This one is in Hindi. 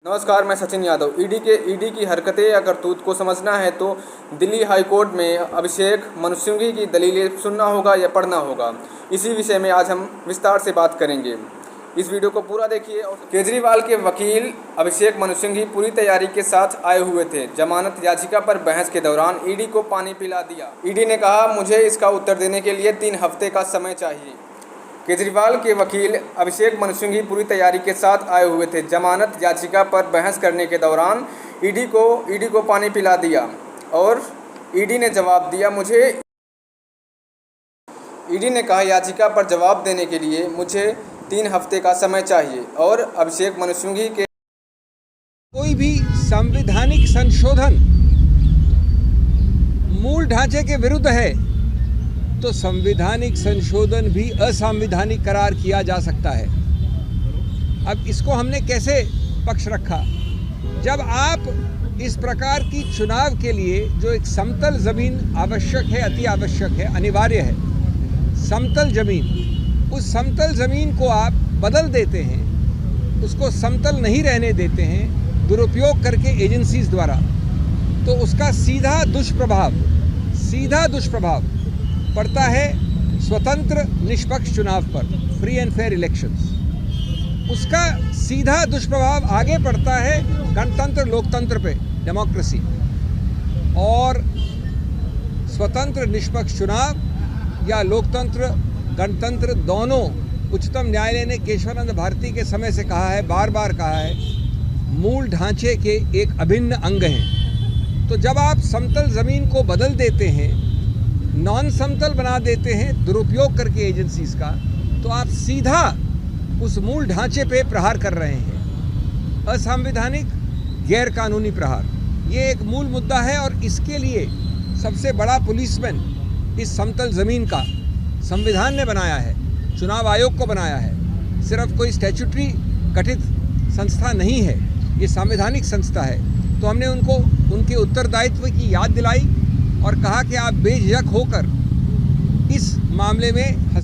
नमस्कार, मैं सचिन यादव। ईडी की हरकतें या करतूत को समझना है तो दिल्ली हाई कोर्ट में अभिषेक मनु सिंघवी की दलीलें सुनना होगा या पढ़ना होगा। इसी विषय में आज हम विस्तार से बात करेंगे। इस वीडियो को पूरा देखिए। और केजरीवाल के वकील अभिषेक मनु सिंघवी पूरी तैयारी के साथ आए हुए थे। जमानत याचिका पर बहस के दौरान ईडी को पानी पिला दिया। ईडी ने कहा, मुझे इसका उत्तर देने के लिए 3 हफ्ते का समय चाहिए। केजरीवाल के वकील अभिषेक मनु सिंघवी पूरी तैयारी के साथ आए हुए थे। जमानत याचिका पर बहस करने के दौरान ईडी को पानी पिला दिया और ईडी ने जवाब दिया। ईडी ने कहा, याचिका पर जवाब देने के लिए मुझे 3 हफ्ते का समय चाहिए और अभिषेक मनु सिंघवी के कोई भी संवैधानिक संशोधन मूल ढांचे के विरुद्ध है तो संवैधानिक संशोधन भी असंवैधानिक करार किया जा सकता है। अब इसको हमने कैसे पक्ष रखा? जब आप इस प्रकार की चुनाव के लिए जो एक समतल ज़मीन आवश्यक है, अति आवश्यक है, अनिवार्य है, समतल ज़मीन, उस समतल ज़मीन को आप बदल देते हैं, उसको समतल नहीं रहने देते हैं दुरुपयोग करके एजेंसीज द्वारा, तो उसका सीधा दुष्प्रभाव पड़ता है स्वतंत्र निष्पक्ष चुनाव पर, फ्री एंड फेयर इलेक्शंस। उसका सीधा दुष्प्रभाव आगे पड़ता है गणतंत्र लोकतंत्र पे, डेमोक्रेसी। और स्वतंत्र निष्पक्ष चुनाव या लोकतंत्र गणतंत्र दोनों उच्चतम न्यायालय ने केशवानंद भारती के समय से कहा है, बार बार कहा है, मूल ढांचे के एक अभिन्न अंग हैं। तो जब आप समतल ज़मीन को बदल देते हैं, नॉन समतल बना देते हैं दुरुपयोग करके एजेंसीज का, तो आप सीधा उस मूल ढांचे पे प्रहार कर रहे हैं, असंवैधानिक गैर कानूनी प्रहार। ये एक मूल मुद्दा है और इसके लिए सबसे बड़ा पुलिसमैन इस समतल ज़मीन का संविधान ने बनाया है, चुनाव आयोग को बनाया है। सिर्फ कोई स्टैट्यूटरी गठित संस्था नहीं है, ये संवैधानिक संस्था है। तो हमने उनको उनके उत्तरदायित्व की याद दिलाई और कहा कि आप बेझिझक होकर इस मामले में